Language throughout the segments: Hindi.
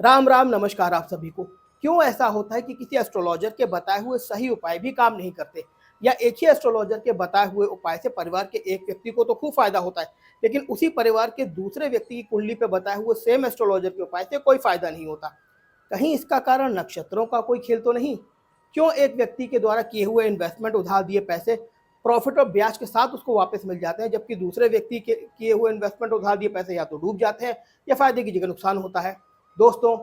राम राम नमस्कार आप सभी को। क्यों ऐसा होता है कि किसी एस्ट्रोलॉजर के बताए हुए सही उपाय भी काम नहीं करते, या एक ही एस्ट्रोलॉजर के बताए हुए उपाय से परिवार के एक व्यक्ति को तो खूब फायदा होता है, लेकिन उसी परिवार के दूसरे व्यक्ति की कुंडली पे बताए हुए सेम एस्ट्रोलॉजर के उपाय से कोई फायदा नहीं होता। कहीं इसका कारण नक्षत्रों का कोई खेल तो नहीं? क्यों एक व्यक्ति के द्वारा किए हुए इन्वेस्टमेंट, उधार दिए पैसे प्रॉफिट और ब्याज के साथ उसको वापस मिल जाते हैं, जबकि दूसरे व्यक्ति के किए हुए इन्वेस्टमेंट, उधार दिए पैसे या तो डूब जाते हैं या फायदे की जगह नुकसान होता है? दोस्तों,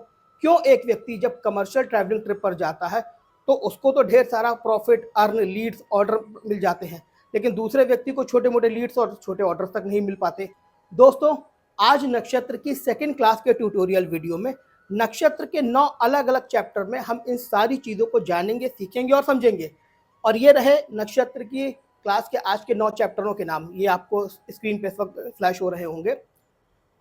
क्यों एक व्यक्ति जब कमर्शियल ट्रैवलिंग ट्रिप पर जाता है तो उसको तो ढेर सारा प्रॉफिट, अर्न, लीड्स, ऑर्डर मिल जाते हैं, लेकिन दूसरे व्यक्ति को छोटे मोटे लीड्स और छोटे ऑर्डर तक नहीं मिल पाते? दोस्तों, आज नक्षत्र की सेकंड क्लास के ट्यूटोरियल वीडियो में नक्षत्र के 9 अलग अलग चैप्टर में हम इन सारी चीज़ों को जानेंगे, सीखेंगे और समझेंगे। और ये रहे नक्षत्र की क्लास के आज के 9 चैप्टरों के नाम। ये आपको स्क्रीन पे इस वक्त फ्लैश हो रहे होंगे।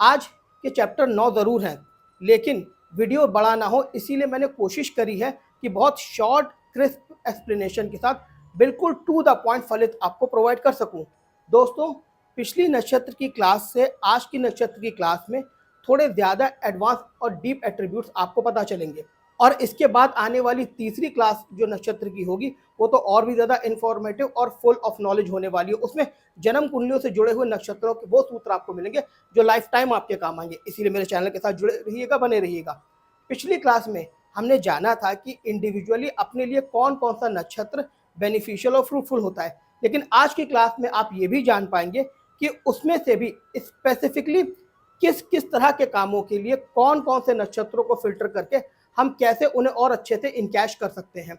आज के चैप्टर 9 ज़रूर हैं, लेकिन वीडियो बड़ा ना हो इसीलिए मैंने कोशिश करी है कि बहुत शॉर्ट क्रिस्प एक्सप्लेनेशन के साथ बिल्कुल टू द पॉइंट फलित आपको प्रोवाइड कर सकूं। दोस्तों, पिछली नक्षत्र की क्लास से आज की नक्षत्र की क्लास में थोड़े ज़्यादा एडवांस और डीप एट्रीब्यूट्स आपको पता चलेंगे, और इसके बाद आने वाली तीसरी क्लास जो नक्षत्र की होगी वो तो और भी ज़्यादा इन्फॉर्मेटिव और फुल ऑफ नॉलेज होने वाली है। उसमें जन्म कुंडलियों से जुड़े हुए नक्षत्रों के वो सूत्र आपको मिलेंगे जो लाइफ टाइम आपके काम आएंगे। इसीलिए मेरे चैनल के साथ जुड़े रहिएगा, बने रहिएगा। पिछली क्लास में हमने जाना था कि इंडिविजुअली अपने लिए कौन कौन सा नक्षत्र बेनिफिशियल और फ्रूटफुल होता है, लेकिन आज की क्लास में आप ये भी जान पाएंगे कि उसमें से भी स्पेसिफिकली किस किस तरह के कामों के लिए कौन कौन से नक्षत्रों को फिल्टर करके हम कैसे उन्हें और अच्छे से इनकैश कर सकते हैं।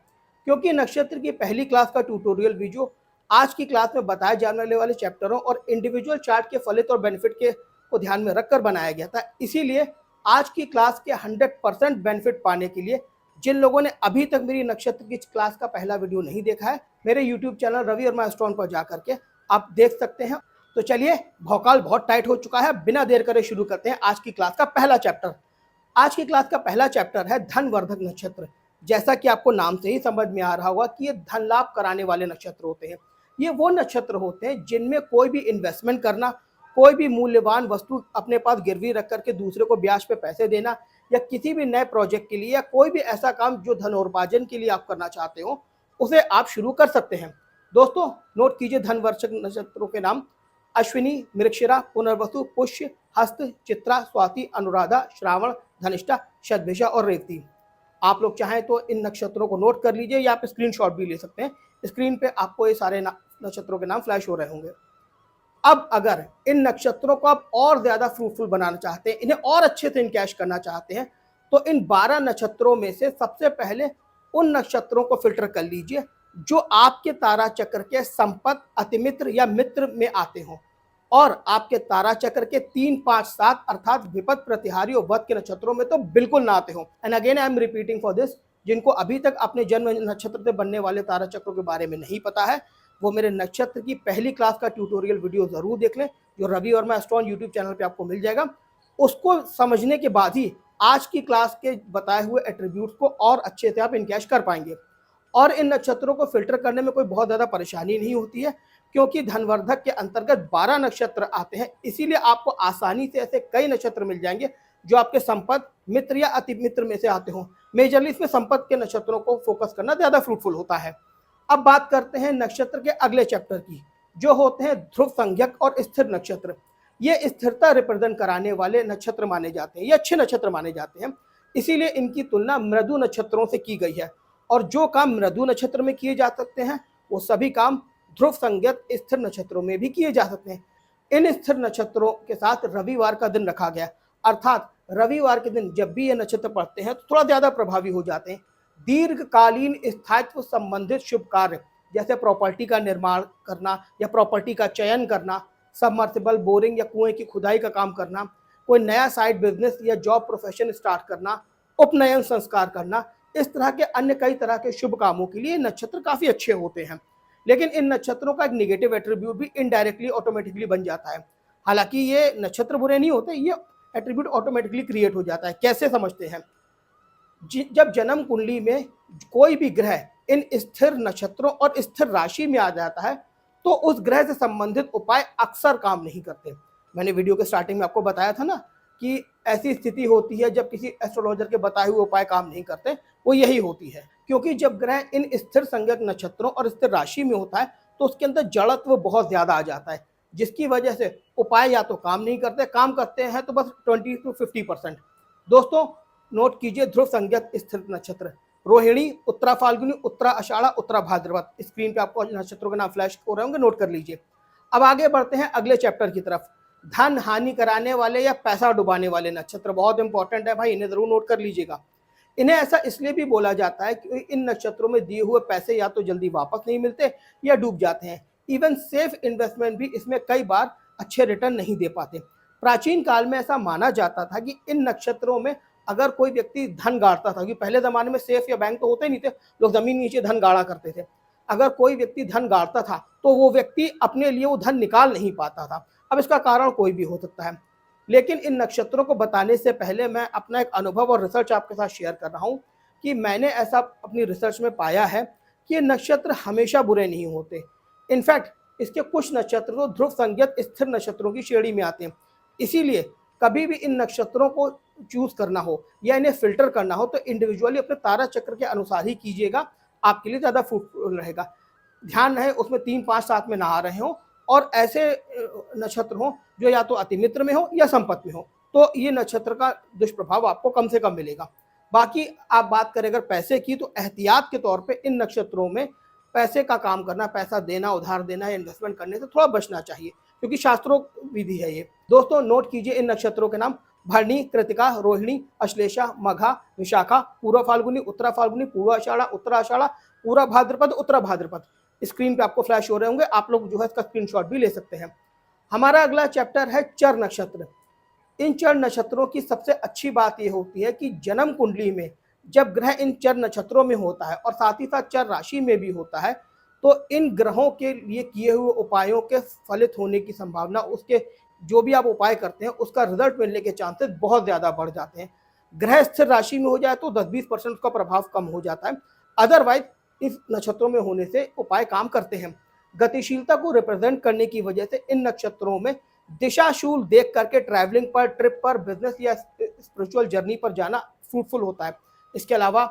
क्योंकि नक्षत्र की पहली क्लास का ट्यूटोरियल वीडियो आज की क्लास में बताए जाने वाले चैप्टरों और इंडिविजुअल चार्ट के फलित और बेनिफिट के को ध्यान में रखकर बनाया गया था। इसीलिए आज की क्लास के 100% बेनिफिट पाने के लिए जिन लोगों ने अभी तक मेरी नक्षत्र की क्लास का पहला वीडियो नहीं देखा है, मेरे YouTube channel Ravi Verma Astron पर जाकर के आप देख सकते हैं। तो चलिए, भौकाल बहुत टाइट हो चुका है, बिना देर करे शुरू करते हैं आज की क्लास का पहला चैप्टर। आज की क्लास का पहला चैप्टर है धनवर्धक नक्षत्र। जैसा कि आपको नाम से ही समझ में आ रहा होगा कि ये धन लाभ कराने वाले नक्षत्र होते हैं। ये वो नक्षत्र होते हैं जिनमें कोई भी इन्वेस्टमेंट करना, कोई भी मूल्यवान वस्तु अपने पास गिरवी रख करके दूसरे को ब्याज पे पैसे देना, या किसी भी नए प्रोजेक्ट के लिए या कोई भी ऐसा काम जो धनोपार्जन के लिए आप करना चाहते हो, उसे आप शुरू कर सकते हैं। दोस्तों, नोट कीजिए धनवर्धक नक्षत्रों के नाम: अश्विनी, मृगशिरा, पुनर्वसु, पुष्य, हस्त, चित्रा, स्वाति, अनुराधा, श्रावण, धनिष्ठा, शतभिषा और रेवती। आप लोग चाहें तो इन नक्षत्रों को नोट कर लीजिए या आप स्क्रीनशॉट भी ले सकते हैं। स्क्रीन पे आपको ये सारे नक्षत्रों के नाम फ्लैश हो रहे होंगे। अब अगर इन नक्षत्रों को आप और ज्यादा फ्रूटफुल बनाना चाहते हैं, इन्हें और अच्छे से इनकैश करना चाहते हैं, तो इन 12 नक्षत्रों में से सबसे पहले उन नक्षत्रों को फिल्टर कर लीजिए जो आपके तारा चक्र के संपत, अतिमित्र या मित्र में आते हों, और आपके तारा चक्र के 3, 5, 7 अर्थात विपद, प्रतिहारी और वध के नक्षत्रों में तो बिल्कुल ना आते हो। And again I am repeating for this, जिनको अभी तक अपने जन्म नक्षत्र से बनने वाले तारा चक्रों के बारे में नहीं पता है, वो मेरे नक्षत्र की पहली क्लास का ट्यूटोरियल वीडियो जरूर देख लें, जो Ravi Verma Astron YouTube channel पे आपको मिल जाएगा। उसको समझने के बाद ही आज की क्लास के बताए हुए एट्रीब्यूट्स को और अच्छे से आप इनकैश कर पाएंगे। और इन नक्षत्रों को फिल्टर करने में कोई बहुत ज़्यादा परेशानी नहीं होती है, क्योंकि धनवर्धक के अंतर्गत 12 नक्षत्र आते हैं। इसीलिए आपको आसानी से ऐसे कई नक्षत्र मिल जाएंगे जो आपके संपत, मित्र या अति मित्र में से आते हों। मेजरली इसमें संपत के नक्षत्रों को फोकस करना ज़्यादा फ्रूटफुल होता है। अब बात करते हैं नक्षत्र के अगले चैप्टर की, जो होते हैं ध्रुव संज्ञक और स्थिर नक्षत्र। ये स्थिरता रिप्रेजेंट कराने वाले नक्षत्र माने जाते हैं, ये अच्छे नक्षत्र माने जाते हैं, इसीलिए इनकी तुलना मृदु नक्षत्रों से की गई है। और जो काम मृदु नक्षत्र में किए जा सकते हैं, वो सभी काम ध्रुव संज्ञक स्थिर नक्षत्रों में भी किए जा सकते हैं। इन स्थिर नक्षत्रों के साथ रविवार का दिन रखा गया, अर्थात रविवार के दिन जब भी ये नक्षत्र पड़ते हैं तो थोड़ा ज्यादा प्रभावी हो जाते हैं। दीर्घकालीन स्थायित्व संबंधित शुभ कार्य, जैसे प्रॉपर्टी का निर्माण करना या प्रॉपर्टी का चयन करना, सबमर्सिबल बोरिंग या कुएं की खुदाई का काम करना, कोई नया साइड बिजनेस या जॉब प्रोफेशन स्टार्ट करना, उपनयन संस्कार करना, इस तरह के अन्य कई तरह के शुभ कामों के लिए नक्षत्र काफी अच्छे होते हैं। लेकिन इन नक्षत्रों का एक नेगेटिव एट्रीब्यूट भी इनडायरेक्टली ऑटोमेटिकली बन जाता है। हालांकि ये नक्षत्र बुरे नहीं होते, ये एट्रीब्यूट ऑटोमेटिकली क्रिएट हो जाता है। कैसे समझते हैं? जब जन्म कुंडली में कोई भी ग्रह इन स्थिर नक्षत्रों और स्थिर राशि में आ जाता है, तो उस ग्रह से संबंधित उपाय अक्सर काम नहीं करते। मैंने वीडियो के स्टार्टिंग में आपको बताया था ना कि ऐसी स्थिति होती है जब किसी एस्ट्रोलॉजर के बताए हुए उपाय काम नहीं करते, वो यही होती है। क्योंकि जब ग्रह इन स्थिर संज्ञक नक्षत्रों और स्थिर राशि में होता है तो उसके अंदर जड़त्व बहुत ज्यादा आ जाता है, जिसकी वजह से उपाय या तो काम नहीं करते, काम करते हैं तो बस 20 से 50%। दोस्तों नोट कीजिए, ध्रुव संज्ञक स्थिर नक्षत्र रोहिणी, उत्तरा फाल्गुनी, उत्तरा आषाढ़ा, उत्तरा भाद्रपद। स्क्रीन पे आपको नक्षत्रों के नाम फ्लैश हो रहे होंगे, नोट कर लीजिए। अब आगे बढ़ते हैं अगले चैप्टर की तरफ। धन हानि कराने वाले या पैसा डुबाने वाले नक्षत्र बहुत इंपॉर्टेंट है भाई, इन्हें जरूर नोट कर लीजिएगा। इन्हें ऐसा इसलिए भी बोला जाता है कि इन नक्षत्रों में दिए हुए पैसे या तो जल्दी वापस नहीं मिलते या डूब जाते हैं। इवन सेफ इन्वेस्टमेंट भी इसमें कई बार अच्छे रिटर्न नहीं दे पाते। प्राचीन काल में ऐसा माना जाता था कि इन नक्षत्रों में अगर कोई व्यक्ति धन गाड़ता था, क्योंकि पहले जमाने में सेफ या बैंक तो होते नहीं थे, लोग जमीन नीचे धन गाड़ा करते थे। अगर कोई व्यक्ति धन गाड़ता था तो वो व्यक्ति अपने लिए वो धन निकाल नहीं पाता था। अब इसका कारण कोई भी हो सकता है, लेकिन इन नक्षत्रों को बताने से पहले मैं अपना एक अनुभव और रिसर्च आपके साथ शेयर कर रहा हूँ कि मैंने ऐसा अपनी रिसर्च में पाया है कि ये नक्षत्र हमेशा बुरे नहीं होते। इनफैक्ट इसके कुछ नक्षत्र तो ध्रुव संज्ञक स्थिर नक्षत्रों की श्रेणी में आते हैं। इसीलिए कभी भी इन नक्षत्रों को चूज करना हो या इन्हें फिल्टर करना हो तो इंडिविजुअली अपने तारा चक्र के अनुसार ही कीजिएगा, आपके लिए ज़्यादा फ्रूटफुल रहेगा। ध्यान रहे उसमें 3 5 7 में ना आ रहे हों और ऐसे नक्षत्र हों जो या तो अति मित्र में हो या संपत्ति में हो, तो ये नक्षत्र का दुष्प्रभाव आपको कम से कम मिलेगा। बाकी आप बात करें अगर पैसे की, तो एहतियात के तौर पे इन नक्षत्रों में पैसे का काम करना, पैसा देना, उधार देना या इन्वेस्टमेंट करने से थोड़ा बचना चाहिए, क्योंकि शास्त्रों विधि है ये। दोस्तों नोट कीजिए इन नक्षत्रों के नाम: भरणी, कृतिका, रोहिणी, अश्लेषा, मघा, विशाखा, पूर्व फाल्गुनी, उत्तरा फाल्गुनी, पूर्व आषाढ़ा, उत्तरा आषाढ़ा, पूरा भाद्रपद, उत्तरा भाद्रपद। स्क्रीन पे आपको फ्लैश हो रहे होंगे, आप लोग जो है इसका स्क्रीनशॉट भी ले सकते हैं। हमारा अगला चैप्टर है चर नक्षत्र। इन चर नक्षत्रों की सबसे अच्छी बात यह होती है कि जन्म कुंडली में जब ग्रह इन चर नक्षत्रों में होता है और साथ ही साथ चर राशि में भी होता है, तो इन ग्रहों के लिए किए हुए उपायों के फलित होने की संभावना, उसके जो भी आप उपाय करते हैं उसका रिजल्ट मिलने के चांसेस बहुत ज़्यादा बढ़ जाते हैं। ग्रह स्थिर राशि में हो जाए तो 10-20% उसका प्रभाव कम हो जाता है, अदरवाइज इस नक्षत्रों में होने से उपाय काम करते हैं। गतिशीलता को रिप्रेजेंट करने की वजह से इन नक्षत्रों में दिशाशूल देख करके ट्रैवलिंग पर, ट्रिप पर, बिजनेस या स्पिरिचुअल जर्नी पर जाना फ्रूटफुल होता है। इसके अलावा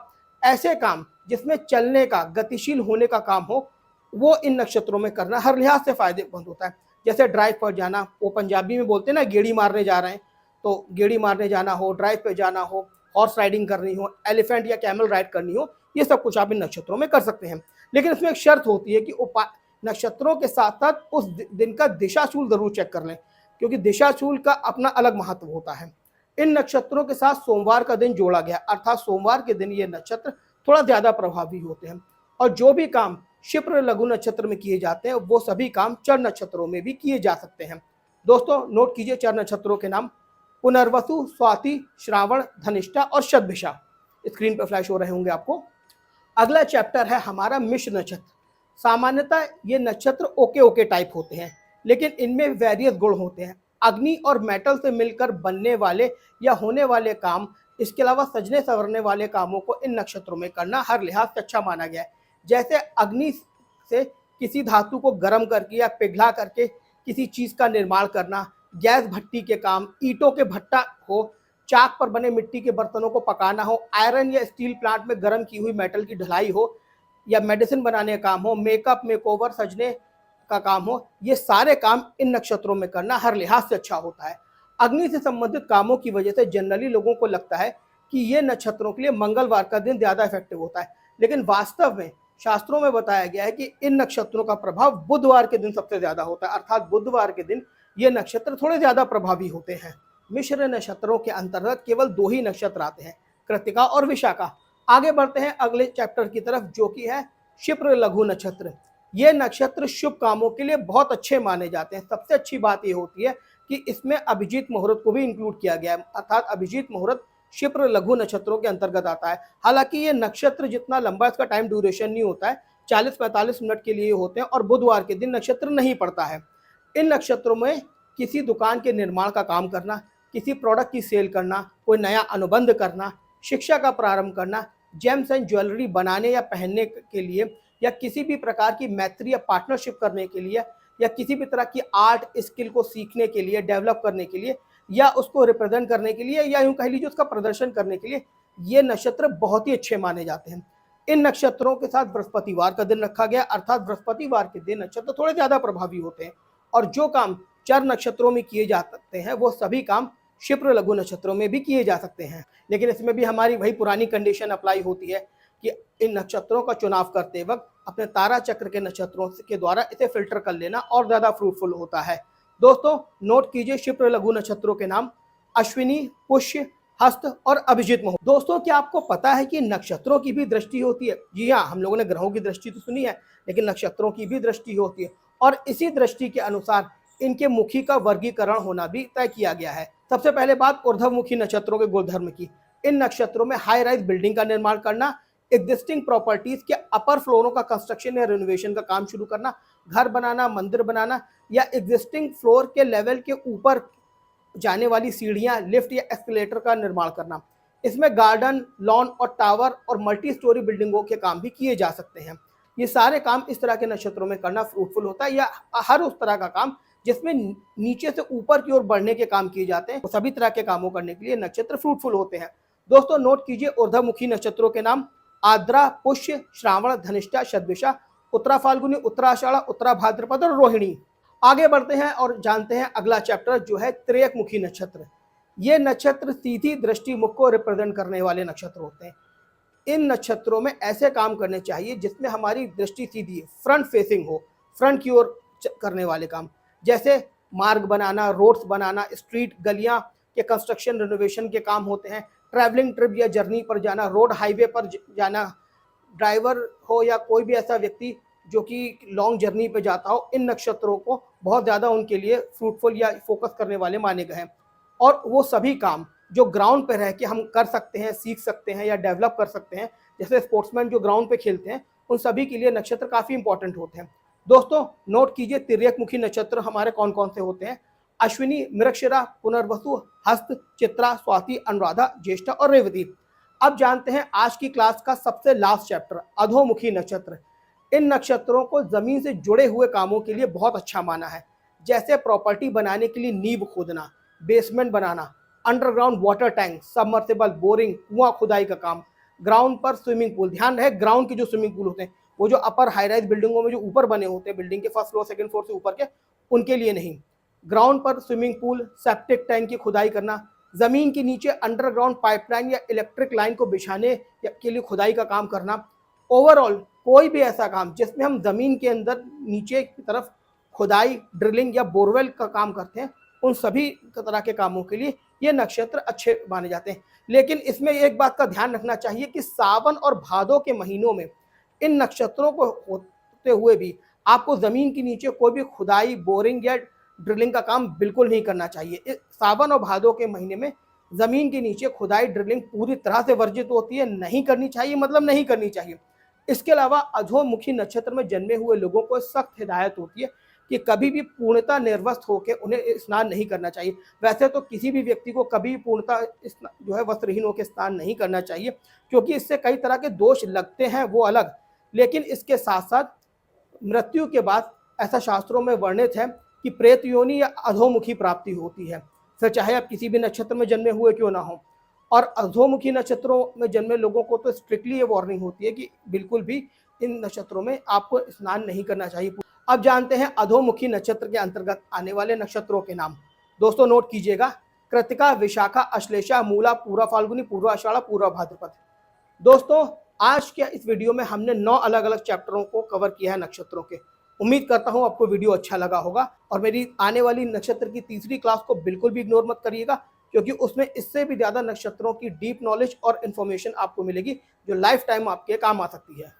ऐसे काम जिसमें चलने का, गतिशील होने का काम हो, वो इन नक्षत्रों में करना हर लिहाज से फायदेमंद होता है। जैसे ड्राइव पर जाना, वो पंजाबी में बोलते हैं ना, गेड़ी मारने जा रहे हैं, तो गेड़ी मारने जाना हो, ड्राइव पे जाना हो, हॉर्स राइडिंग करनी हो, एलिफेंट या कैमल राइड करनी हो, ये सब कुछ आप इन नक्षत्रों में कर सकते हैं। लेकिन इसमें एक शर्त होती है कि उपाय नक्षत्रों के साथ साथ उस दिन का दिशाशूल जरूर चेक कर लें, क्योंकि दिशाशूल का अपना अलग महत्व होता है। इन नक्षत्रों के साथ सोमवार का दिन जोड़ा गया, अर्थात सोमवार के दिन ये नक्षत्र थोड़ा ज्यादा प्रभावी होते हैं। और जो भी काम शिप्र लघु नक्षत्र में किए जाते हैं वो सभी काम चर नक्षत्रों में भी किए जा सकते हैं। दोस्तों नोट कीजिए चर नक्षत्रों के नाम: पुनर्वसु, स्वाति, श्रावण, धनिष्ठा और शतभिषा। स्क्रीन पर फ्लैश हो रहे होंगे आपको। अगला चैप्टर है हमारा मिश्र नक्षत्र। सामान्यतः ये नक्षत्र ओके ओके टाइप होते हैं, लेकिन इनमें वेरियस गुण होते हैं। अग्नि और मेटल से मिलकर बनने वाले या होने वाले काम, इसके अलावा सजने संवरने वाले कामों को इन नक्षत्रों में करना हर लिहाज से अच्छा माना गया है। जैसे अग्नि से किसी धातु को गर्म करके या पिघला करके किसी चीज का निर्माण करना, गैस भट्टी के काम, ईंटों के भट्टा हो, चाक पर बने मिट्टी के बर्तनों को पकाना हो, आयरन या स्टील प्लांट में गर्म की हुई मेटल की ढलाई हो, या मेडिसिन बनाने का काम हो, मेकअप, मेकओवर, सजने का काम हो, ये सारे काम इन नक्षत्रों में करना हर लिहाज से अच्छा होता है। अग्नि से संबंधित कामों की वजह से जनरली लोगों को लगता है कि ये नक्षत्रों के लिए मंगलवार का दिन ज्यादा इफेक्टिव होता है, लेकिन वास्तव में शास्त्रों में बताया गया है कि इन नक्षत्रों का प्रभाव बुधवार के दिन सबसे ज्यादा होता है, अर्थात बुधवार के दिन ये नक्षत्र थोड़े ज्यादा प्रभावी होते हैं। मिश्र नक्षत्रों के अंतर्गत केवल 2 ही नक्षत्र आते हैं, कृतिका और विशाखा। आगे बढ़ते हैं अगले चैप्टर की तरफ, जो कि है शिप्र लघु नक्षत्र। ये नक्षत्र शुभ कामों के लिए बहुत अच्छे माने जाते हैं। सबसे अच्छी बात ये होती है कि इसमें अभिजीत मुहूर्त को भी इंक्लूड किया गया है, अर्थात अभिजीत मुहूर्त शिप्र लघु नक्षत्रों के अंतर्गत आता है। हालांकि ये नक्षत्र जितना लंबा इसका टाइम ड्यूरेशन नहीं होता है, 40-45 मिनट के लिए होते हैं और बुधवार के दिन नक्षत्र नहीं पड़ता है। इन नक्षत्रों में किसी दुकान के निर्माण का काम करना, किसी प्रोडक्ट की सेल करना, कोई नया अनुबंध करना, शिक्षा का प्रारंभ करना, जेम्स एंड ज्वेलरी बनाने या पहनने के लिए, या किसी भी प्रकार की मैत्री या पार्टनरशिप करने के लिए, या किसी भी तरह की आर्ट स्किल को सीखने के लिए, डेवलप करने के लिए, या उसको रिप्रेजेंट करने के लिए या यूं कह लीजिए उसका प्रदर्शन करने के लिए ये नक्षत्र बहुत ही अच्छे माने जाते हैं। इन नक्षत्रों के साथ बृहस्पतिवार का दिन रखा गया, अर्थात बृहस्पतिवार के दिन नक्षत्र थोड़े ज्यादा प्रभावी होते हैं और जो काम चर नक्षत्रों में किए जा सकते हैं वो सभी काम क्षिप्र लघु नक्षत्रों में भी किए जा सकते हैं। लेकिन इसमें भी हमारी वही पुरानी कंडीशन अप्लाई होती है कि इन नक्षत्रों का चुनाव करते वक्त अपने तारा चक्र के नक्षत्रों के द्वारा इसे फिल्टर कर लेना और ज्यादा फ्रूटफुल होता है। दोस्तों नोट कीजिए क्षिप्र लघु नक्षत्रों के नाम अश्विनी, पुष्य, हस्त और अभिजित मुहूर्त। दोस्तों क्या आपको पता है कि नक्षत्रों की भी दृष्टि होती है? जी हाँ, हम लोगों ने ग्रहों की दृष्टि तो सुनी है, लेकिन नक्षत्रों की भी दृष्टि होती है और इसी दृष्टि के अनुसार इनके मुखी का वर्गीकरण होना भी तय किया गया है। सबसे पहले बात ऊर्ध्वमुखी नक्षत्रों के गुणधर्म की। इन नक्षत्रों में हाई राइज बिल्डिंग का निर्माण करना, एग्जिस्टिंग प्रॉपर्टीज के अपर फ्लोरों का कंस्ट्रक्शन या रिनोवेशन का काम शुरू करना, घर बनाना, मंदिर बनाना या एग्जिस्टिंग फ्लोर के लेवल के ऊपर जाने वाली सीढ़ियां, लिफ्ट या एस्केलेटर का निर्माण करना। इसमें गार्डन, लॉन और टावर और मल्टी स्टोरी बिल्डिंगों के काम भी किए जा सकते हैं। ये सारे काम इस तरह के नक्षत्रों में करना फ्रूटफुल होता है, या हर उस तरह का काम जिसमें नीचे से ऊपर की ओर बढ़ने के काम किए जाते हैं, वो सभी तरह के कामों करने के लिए नक्षत्र फ्रूटफुल होते हैं। दोस्तों नोट कीजिए ऊर्ध्वमुखी नक्षत्रों के नाम आद्रा, पुष्य, श्रावण, धनिष्ठा, शतभिषा, उत्तरा फाल्गुनी, उत्तराषाढ़, उत्तरा भाद्रपद और रोहिणी। आगे बढ़ते हैं और जानते हैं अगला चैप्टर जो है त्रियकमुखी नक्षत्र। ये नक्षत्र सीधी दृष्टि मुख को रिप्रेजेंट करने वाले नक्षत्र होते हैं। इन नक्षत्रों में ऐसे काम करने चाहिए जिसमें हमारी दृष्टि सीधी फ्रंट फेसिंग हो, फ्रंट की ओर करने वाले काम, जैसे मार्ग बनाना, रोड्स बनाना, स्ट्रीट गलियां के कंस्ट्रक्शन रिनोवेशन के काम होते हैं, ट्रैवलिंग ट्रिप या जर्नी पर जाना, रोड हाईवे पर जाना, ड्राइवर हो या कोई भी ऐसा व्यक्ति जो कि लॉन्ग जर्नी पे जाता हो, इन नक्षत्रों को बहुत ज़्यादा उनके लिए फ्रूटफुल या फोकस करने वाले माने गए हैं। और वो सभी काम जो ग्राउंड पे रह के हम कर सकते हैं, सीख सकते हैं या डेवलप कर सकते हैं, जैसे स्पोर्ट्समैन जो ग्राउंड पे खेलते हैं, उन सभी के लिए नक्षत्र काफ़ी इंपॉर्टेंट होते हैं। दोस्तों नोट कीजिए तिर्यकमुखी नक्षत्र हमारे कौन कौन से होते हैं। अश्विनी, मृगशिरा, पुनर्वसु, हस्त, चित्रा, स्वाति, अनुराधा, ज्येष्ठा और रेवती। अब जानते हैं आज की क्लास का सबसे लास्ट चैप्टर अधोमुखी नक्षत्र। इन नक्षत्रों को जमीन से जुड़े हुए कामों के लिए बहुत अच्छा माना है, जैसे प्रॉपर्टी बनाने के लिए नींव खोदना, बेसमेंट बनाना, underground water tank, submersible, boring, कुआं खुदाई का काम, ग्राउंड पर स्विमिंग पूल। ध्यान रहे ग्राउंड के जो स्विमिंग पूल होते हैं वो जो अपर हाई राइज बिल्डिंगों में जो ऊपर बने होते हैं, बिल्डिंग के फर्स्ट फ्लोर सेकंड फ्लोर से ऊपर के, उनके लिए नहीं। ग्राउंड पर स्विमिंग पूल, सेप्टिक टैंक की खुदाई करना, जमीन के नीचे अंडरग्राउंड पाइपलाइन या इलेक्ट्रिक लाइन को बिछाने के लिए खुदाई का काम करना। ओवरऑल कोई भी ऐसा काम जिसमें हम जमीन के अंदर नीचे की तरफ खुदाई, ड्रिलिंग या बोरवेल का काम करते हैं, उन सभी तरह के कामों के लिए ये नक्षत्र अच्छे माने जाते हैं। लेकिन इसमें एक बात का ध्यान रखना चाहिए कि सावन और भादों के महीनों में इन नक्षत्रों को होते हुए भी आपको जमीन के नीचे कोई भी खुदाई, बोरिंग या ड्रिलिंग का काम बिल्कुल नहीं करना चाहिए। सावन और भादों के महीने में जमीन के नीचे खुदाई, ड्रिलिंग पूरी तरह से वर्जित होती है, नहीं करनी चाहिए, मतलब नहीं करनी चाहिए। इसके अलावा अधोमुखी नक्षत्र में जन्मे हुए लोगों को सख्त हिदायत होती है कि कभी भी पूर्णता निर्वस्त्र होकर उन्हें स्नान नहीं करना चाहिए। वैसे तो किसी भी व्यक्ति को कभी पूर्णता जो है वस्त्रहीन होकर स्नान नहीं करना चाहिए, क्योंकि इससे कई तरह के दोष लगते हैं, वो अलग। लेकिन इसके साथ साथ मृत्यु के बाद ऐसा शास्त्रों में वर्णित है कि प्रेत योनि या अधोमुखी प्राप्ति होती है, फिर चाहे आप किसी भी नक्षत्र में जन्मे हुए क्यों ना हो। और अधोमुखी नक्षत्रों में जन्मे लोगों को तो स्ट्रिक्टली ये वार्निंग होती है कि बिल्कुल भी इन नक्षत्रों में आपको स्नान नहीं करना चाहिए। अब जानते हैं अधोमुखी नक्षत्र के अंतर्गत आने वाले नक्षत्रों के नाम। दोस्तों नोट कीजिएगा कृतिका, विशाखा, अश्लेषा, मूला, पूरा फाल्गुनी, पूर्वा आषाढ़, पूर्वा भाद्रपद। दोस्तों आज के इस वीडियो में हमने 9 अलग अलग चैप्टरों को कवर किया है नक्षत्रों के। उम्मीद करता हूं आपको वीडियो अच्छा लगा होगा और मेरी आने वाली नक्षत्र की तीसरी क्लास को बिल्कुल भी इग्नोर मत करिएगा, क्योंकि उसमें इससे भी ज़्यादा नक्षत्रों की डीप नॉलेज और इन्फॉर्मेशन आपको मिलेगी जो लाइफ टाइम आपके काम आ सकती है।